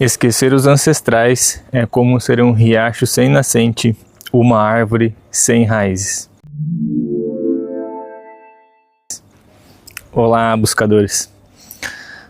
Esquecer os ancestrais é como ser um riacho sem nascente, uma árvore sem raízes. Olá, buscadores!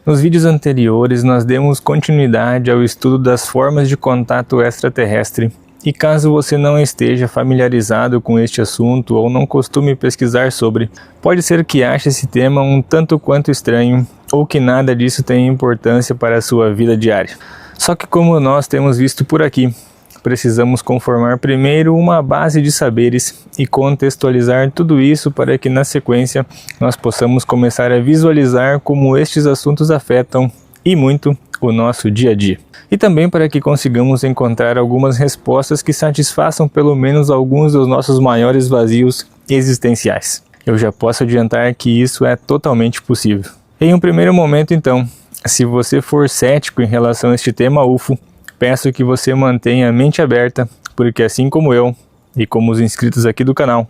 Nos vídeos anteriores nós demos continuidade ao estudo das formas de contato extraterrestre e caso você não esteja familiarizado com este assunto ou não costume pesquisar sobre, pode ser que ache esse tema um tanto quanto estranho ou que nada disso tenha importância para a sua vida diária. Só que como nós temos visto por aqui, precisamos conformar primeiro uma base de saberes e contextualizar tudo isso para que na sequência nós possamos começar a visualizar como estes assuntos afetam e muito o nosso dia a dia. E também para que consigamos encontrar algumas respostas que satisfaçam pelo menos alguns dos nossos maiores vazios existenciais. Eu já posso adiantar que isso é totalmente possível. Em um primeiro momento então, se você for cético em relação a este tema UFO, peço que você mantenha a mente aberta, porque assim como eu, e como os inscritos aqui do canal,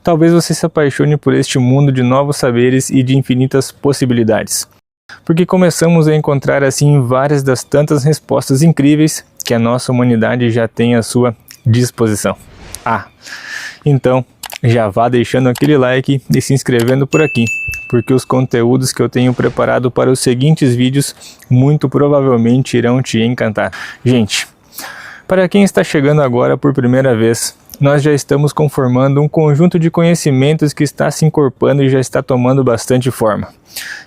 talvez você se apaixone por este mundo de novos saberes e de infinitas possibilidades. Porque começamos a encontrar assim várias das tantas respostas incríveis que a nossa humanidade já tem à sua disposição. Então já vá deixando aquele like e se inscrevendo por aqui, porque os conteúdos que eu tenho preparado para os seguintes vídeos muito provavelmente irão te encantar. Gente, para quem está chegando agora por primeira vez, nós já estamos conformando um conjunto de conhecimentos que está se encorpando e já está tomando bastante forma.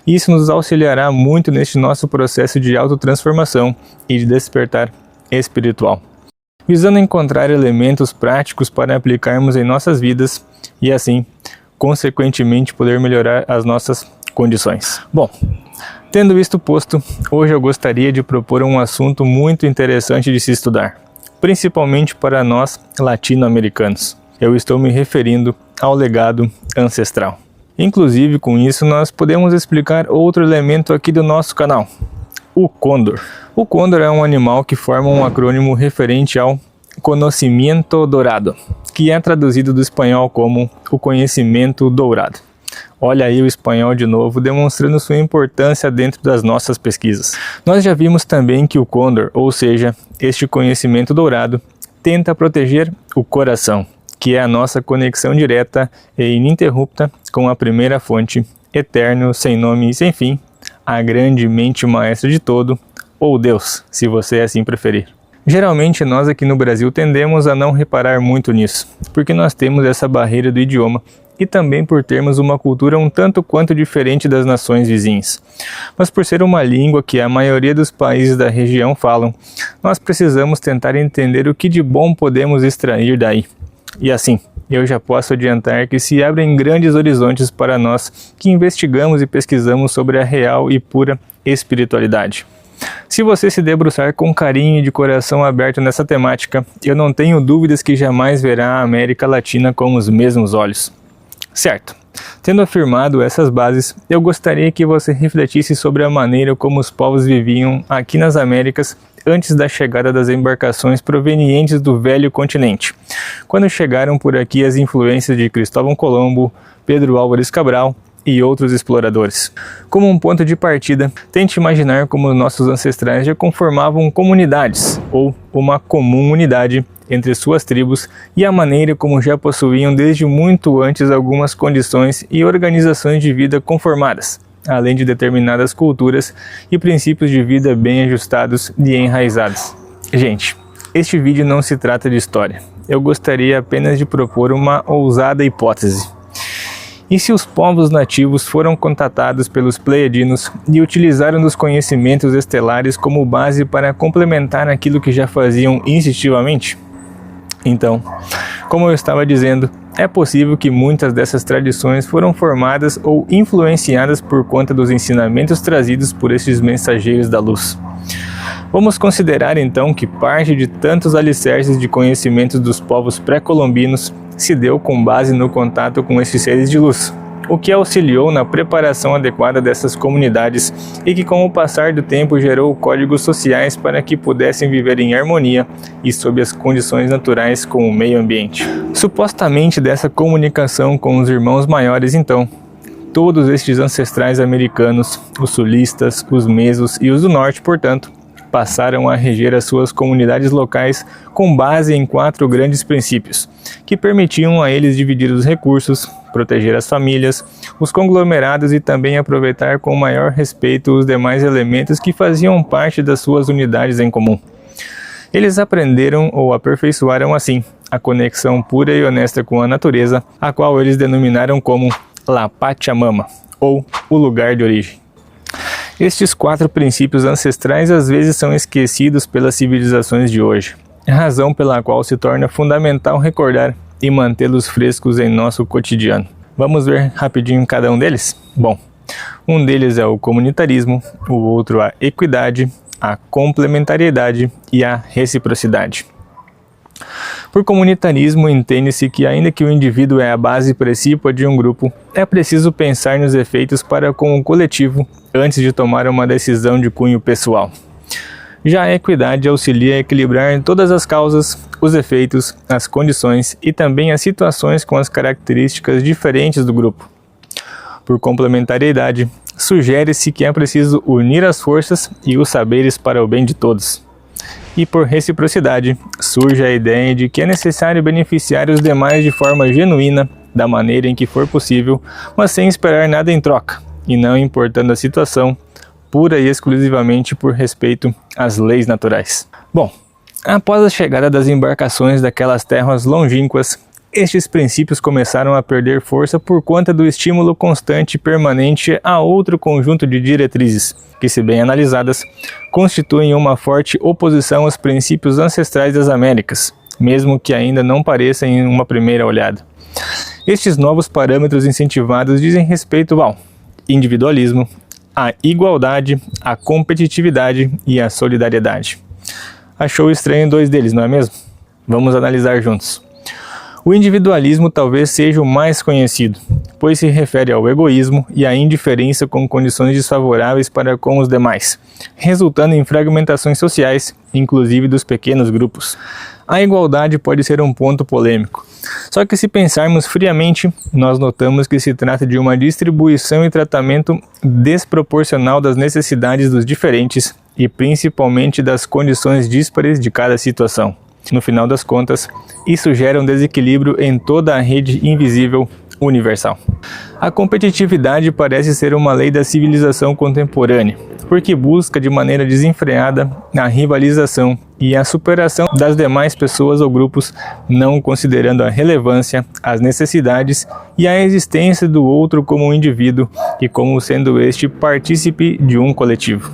Isso nos auxiliará muito neste nosso processo de autotransformação e de despertar espiritual, visando encontrar elementos práticos para aplicarmos em nossas vidas e assim, consequentemente, poder melhorar as nossas condições. Bom, tendo isto posto, hoje eu gostaria de propor um assunto muito interessante de se estudar, principalmente para nós latino-americanos. Eu estou me referindo ao legado ancestral. Inclusive, com isso, nós podemos explicar outro elemento aqui do nosso canal, o Cóndor. O Cóndor é um animal que forma um acrônimo referente ao conhecimento dourado, que é traduzido do espanhol como o conhecimento dourado. Olha aí o espanhol de novo, demonstrando sua importância dentro das nossas pesquisas. Nós já vimos também que o Cóndor, ou seja, este conhecimento dourado, tenta proteger o coração, que é a nossa conexão direta e ininterrupta com a primeira fonte, eterno, sem nome e sem fim, a grande mente maestra de todo, ou Deus, se você assim preferir. Geralmente nós aqui no Brasil tendemos a não reparar muito nisso, porque nós temos essa barreira do idioma e também por termos uma cultura um tanto quanto diferente das nações vizinhas. Mas por ser uma língua que a maioria dos países da região falam, nós precisamos tentar entender o que de bom podemos extrair daí. E assim, eu já posso adiantar que se abrem grandes horizontes para nós que investigamos e pesquisamos sobre a real e pura espiritualidade. Se você se debruçar com carinho e de coração aberto nessa temática, eu não tenho dúvidas que jamais verá a América Latina com os mesmos olhos. Certo, tendo afirmado essas bases, eu gostaria que você refletisse sobre a maneira como os povos viviam aqui nas Américas antes da chegada das embarcações provenientes do velho continente, quando chegaram por aqui as influências de Cristóvão Colombo, Pedro Álvares Cabral e outros exploradores. Como um ponto de partida, tente imaginar como nossos ancestrais já conformavam comunidades, ou uma comum unidade entre suas tribos, e a maneira como já possuíam desde muito antes algumas condições e organizações de vida conformadas, além de determinadas culturas e princípios de vida bem ajustados e enraizados. Gente, este vídeo não se trata de história. Eu gostaria apenas de propor uma ousada hipótese. E se os povos nativos foram contatados pelos pleiadinos e utilizaram dos conhecimentos estelares como base para complementar aquilo que já faziam instintivamente? Então, como eu estava dizendo, é possível que muitas dessas tradições foram formadas ou influenciadas por conta dos ensinamentos trazidos por esses mensageiros da luz. Vamos considerar então que parte de tantos alicerces de conhecimentos dos povos pré-colombinos se deu com base no contato com esses seres de luz, o que auxiliou na preparação adequada dessas comunidades e que com o passar do tempo gerou códigos sociais para que pudessem viver em harmonia e sob as condições naturais com o meio ambiente. Supostamente dessa comunicação com os irmãos maiores então, todos estes ancestrais americanos, os sulistas, os mesos e os do norte, portanto, passaram a reger as suas comunidades locais com base em 4 grandes princípios, que permitiam a eles dividir os recursos, proteger as famílias, os conglomerados e também aproveitar com maior respeito os demais elementos que faziam parte das suas unidades em comum. Eles aprenderam ou aperfeiçoaram assim a conexão pura e honesta com a natureza, a qual eles denominaram como La Pachamama, ou o lugar de origem. Estes 4 princípios ancestrais às vezes são esquecidos pelas civilizações de hoje, razão pela qual se torna fundamental recordar e mantê-los frescos em nosso cotidiano. Vamos ver rapidinho cada um deles? Bom, um deles é o comunitarismo, o outro a equidade, a complementariedade e a reciprocidade. Por comunitarismo, entende-se que ainda que o indivíduo é a base precípua de um grupo, é preciso pensar nos efeitos para com o coletivo antes de tomar uma decisão de cunho pessoal. Já a equidade auxilia a equilibrar todas as causas, os efeitos, as condições e também as situações com as características diferentes do grupo. Por complementariedade, sugere-se que é preciso unir as forças e os saberes para o bem de todos. E por reciprocidade, surge a ideia de que é necessário beneficiar os demais de forma genuína, da maneira em que for possível, mas sem esperar nada em troca, e não importando a situação, pura e exclusivamente por respeito às leis naturais. Bom, após a chegada das embarcações daquelas terras longínquas, estes princípios começaram a perder força por conta do estímulo constante e permanente a outro conjunto de diretrizes, que, se bem analisadas, constituem uma forte oposição aos princípios ancestrais das Américas, mesmo que ainda não pareça em uma primeira olhada. Estes novos parâmetros incentivados dizem respeito ao individualismo, à igualdade, à competitividade e à solidariedade. Achou estranho 2 deles, não é mesmo? Vamos analisar juntos. O individualismo talvez seja o mais conhecido, pois se refere ao egoísmo e à indiferença com condições desfavoráveis para com os demais, resultando em fragmentações sociais, inclusive dos pequenos grupos. A igualdade pode ser um ponto polêmico, só que se pensarmos friamente, nós notamos que se trata de uma distribuição e tratamento desproporcional das necessidades dos diferentes e principalmente das condições díspares de cada situação. No final das contas, isso gera um desequilíbrio em toda a rede invisível universal. A competitividade parece ser uma lei da civilização contemporânea, porque busca de maneira desenfreada a rivalização e a superação das demais pessoas ou grupos, não considerando a relevância, as necessidades e a existência do outro como um indivíduo e como sendo este partícipe de um coletivo.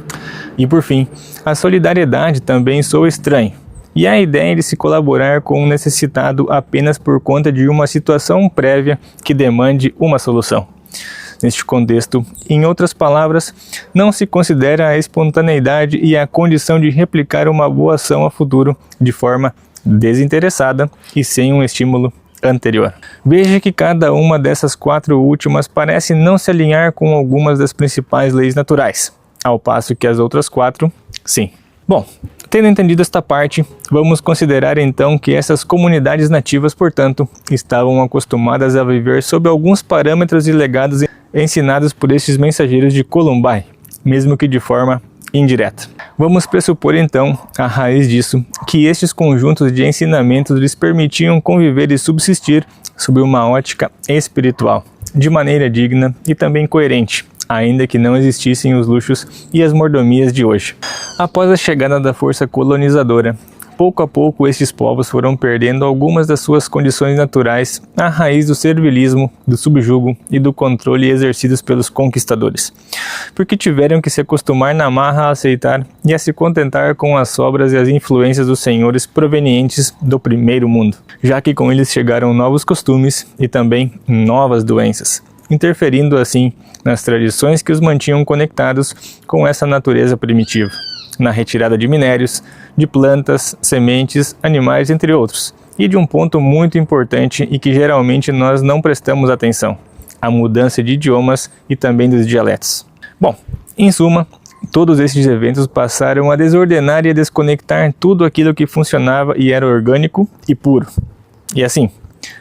E por fim, a solidariedade também soa estranha. E a ideia de se colaborar com um necessitado apenas por conta de uma situação prévia que demande uma solução. Neste contexto, em outras palavras, não se considera a espontaneidade e a condição de replicar uma boa ação a futuro de forma desinteressada e sem um estímulo anterior. Veja que cada uma dessas 4 últimas parece não se alinhar com algumas das principais leis naturais, ao passo que as outras 4, sim. Bom, tendo entendido esta parte, vamos considerar então que essas comunidades nativas, portanto, estavam acostumadas a viver sob alguns parâmetros e legados ensinados por estes mensageiros de Columbae, mesmo que de forma indireta. Vamos pressupor então, a raiz disso, que estes conjuntos de ensinamentos lhes permitiam conviver e subsistir sob uma ótica espiritual, de maneira digna e também coerente, ainda que não existissem os luxos e as mordomias de hoje. Após a chegada da força colonizadora, pouco a pouco estes povos foram perdendo algumas das suas condições naturais à raiz do servilismo, do subjugo e do controle exercidos pelos conquistadores, porque tiveram que se acostumar na marra a aceitar e a se contentar com as sobras e as influências dos senhores provenientes do primeiro mundo, já que com eles chegaram novos costumes e também novas doenças, interferindo assim nas tradições que os mantinham conectados com essa natureza primitiva, na retirada de minérios, de plantas, sementes, animais, entre outros, e de um ponto muito importante e que geralmente nós não prestamos atenção, a mudança de idiomas e também dos dialetos. Bom, em suma, todos esses eventos passaram a desordenar e a desconectar tudo aquilo que funcionava e era orgânico e puro. E assim,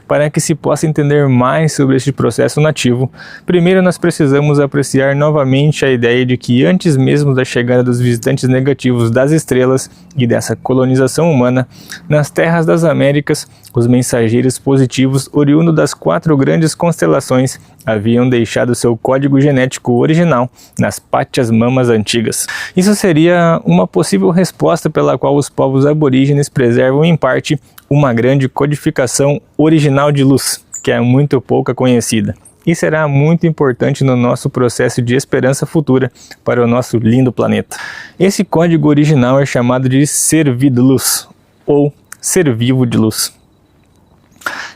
Para que se possa entender mais sobre este processo nativo, primeiro nós precisamos apreciar novamente a ideia de que antes mesmo da chegada dos visitantes negativos das estrelas e dessa colonização humana, nas terras das Américas, os mensageiros positivos oriundos das 4 grandes constelações haviam deixado seu código genético original nas pátias mamas antigas. Isso seria uma possível resposta pela qual os povos aborígenes preservam em parte uma grande codificação original de luz, que é muito pouca conhecida, e será muito importante no nosso processo de esperança futura para o nosso lindo planeta. Esse código original é chamado de ser vida luz, ou ser vivo de luz.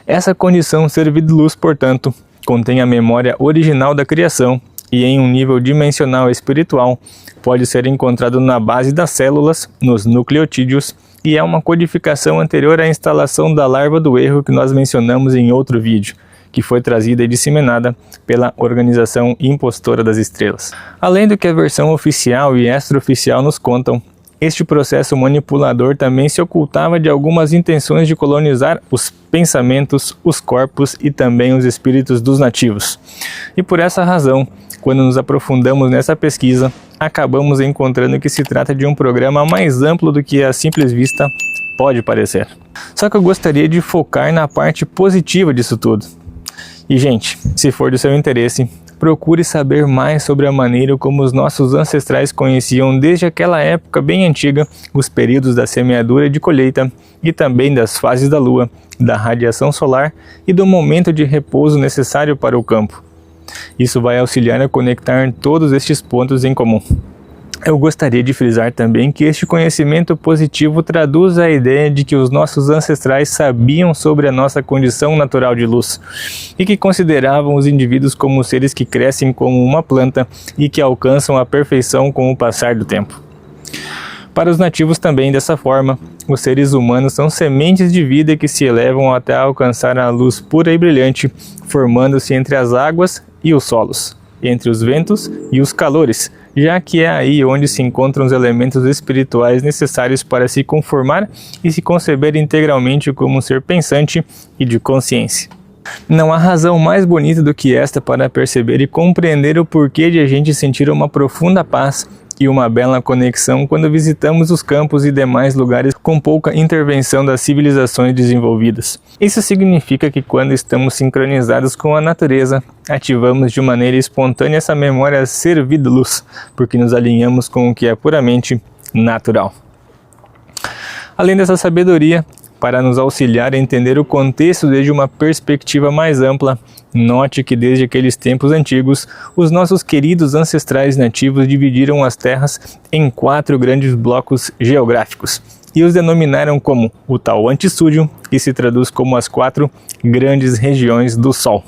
Essa condição ser vida luz, portanto, contém a memória original da criação e em um nível dimensional espiritual pode ser encontrado na base das células, nos nucleotídeos, e é uma codificação anterior à instalação da larva do erro que nós mencionamos em outro vídeo, que foi trazida e disseminada pela Organização Impostora das Estrelas. Além do que a versão oficial e extraoficial nos contam, este processo manipulador também se ocultava de algumas intenções de colonizar os pensamentos, os corpos e também os espíritos dos nativos. E por essa razão, quando nos aprofundamos nessa pesquisa, acabamos encontrando que se trata de um programa mais amplo do que à simples vista pode parecer. Só que eu gostaria de focar na parte positiva disso tudo. E gente, se for do seu interesse, procure saber mais sobre a maneira como os nossos ancestrais conheciam desde aquela época bem antiga os períodos da semeadura e de colheita e também das fases da lua, da radiação solar e do momento de repouso necessário para o campo. Isso vai auxiliar a conectar todos estes pontos em comum. Eu gostaria de frisar também que este conhecimento positivo traduz a ideia de que os nossos ancestrais sabiam sobre a nossa condição natural de luz e que consideravam os indivíduos como seres que crescem como uma planta e que alcançam a perfeição com o passar do tempo. Para os nativos também, dessa forma, os seres humanos são sementes de vida que se elevam até alcançar a luz pura e brilhante, formando-se entre as águas e os solos, entre os ventos e os calores, já que é aí onde se encontram os elementos espirituais necessários para se conformar e se conceber integralmente como um ser pensante e de consciência. Não há razão mais bonita do que esta para perceber e compreender o porquê de a gente sentir uma profunda paz e uma bela conexão quando visitamos os campos e demais lugares com pouca intervenção das civilizações desenvolvidas. Isso significa que quando estamos sincronizados com a natureza, ativamos de maneira espontânea essa memória ser vida luz, porque nos alinhamos com o que é puramente natural. Além dessa sabedoria, para nos auxiliar a entender o contexto desde uma perspectiva mais ampla, note que desde aqueles tempos antigos, os nossos queridos ancestrais nativos dividiram as terras em 4 grandes blocos geográficos e os denominaram como o tal antissúdio, que se traduz como as 4 grandes regiões do Sol.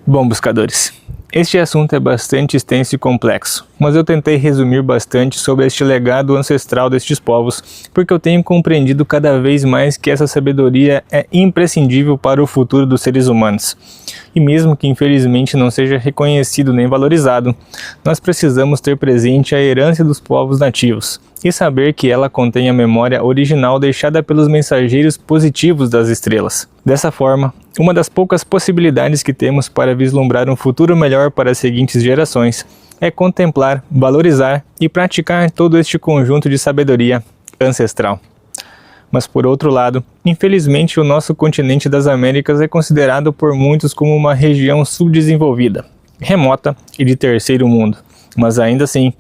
Bom, buscadores, este assunto é bastante extenso e complexo, mas eu tentei resumir bastante sobre este legado ancestral destes povos, porque eu tenho compreendido cada vez mais que essa sabedoria é imprescindível para o futuro dos seres humanos. E mesmo que infelizmente não seja reconhecido nem valorizado, nós precisamos ter presente a herança dos povos nativos e saber que ela contém a memória original deixada pelos mensageiros positivos das estrelas. Dessa forma, uma das poucas possibilidades que temos para vislumbrar um futuro melhor para as seguintes gerações é contemplar, valorizar e praticar todo este conjunto de sabedoria ancestral. Mas por outro lado, infelizmente o nosso continente das Américas é considerado por muitos como uma região subdesenvolvida, remota e de terceiro mundo. Mas ainda assim,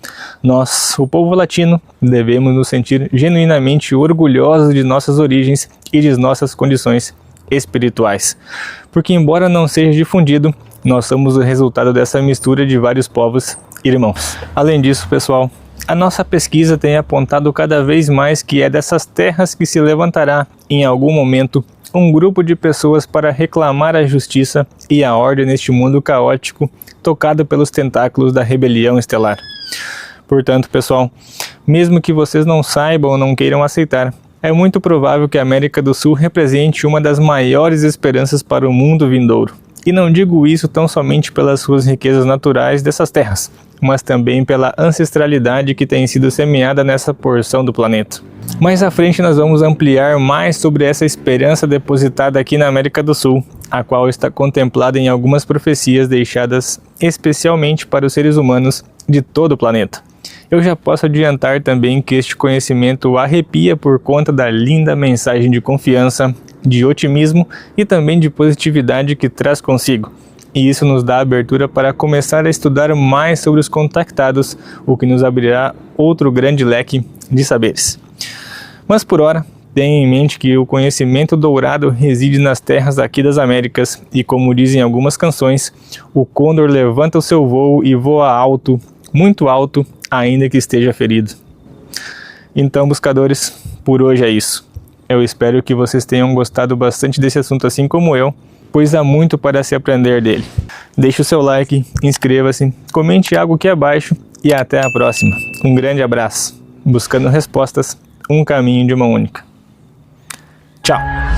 nós, o povo latino, devemos nos sentir genuinamente orgulhosos de nossas origens e de nossas condições espirituais. Porque embora não seja difundido, nós somos o resultado dessa mistura de vários povos irmãos. Além disso, pessoal, a nossa pesquisa tem apontado cada vez mais que é dessas terras que se levantará, em algum momento, um grupo de pessoas para reclamar a justiça e a ordem neste mundo caótico, tocado pelos tentáculos da rebelião estelar. Portanto, pessoal, mesmo que vocês não saibam ou não queiram aceitar, é muito provável que a América do Sul represente uma das maiores esperanças para o mundo vindouro. E não digo isso tão somente pelas suas riquezas naturais dessas terras, mas também pela ancestralidade que tem sido semeada nessa porção do planeta. Mais à frente nós vamos ampliar mais sobre essa esperança depositada aqui na América do Sul a qual está contemplada em algumas profecias deixadas especialmente para os seres humanos de todo o planeta. Eu já posso adiantar também que este conhecimento arrepia por conta da linda mensagem de confiança, de otimismo e também de positividade que traz consigo. E isso nos dá abertura para começar a estudar mais sobre os contactados, o que nos abrirá outro grande leque de saberes. Mas por ora, tenha em mente que o conhecimento dourado reside nas terras aqui das Américas e, como dizem algumas canções, o Condor levanta o seu voo e voa alto, muito alto, ainda que esteja ferido. Então, buscadores, por hoje é isso. Eu espero que vocês tenham gostado bastante desse assunto assim como eu, pois há muito para se aprender dele. Deixe o seu like, inscreva-se, comente algo aqui abaixo e até a próxima. Um grande abraço. Buscando respostas, um caminho de uma única. Tchau!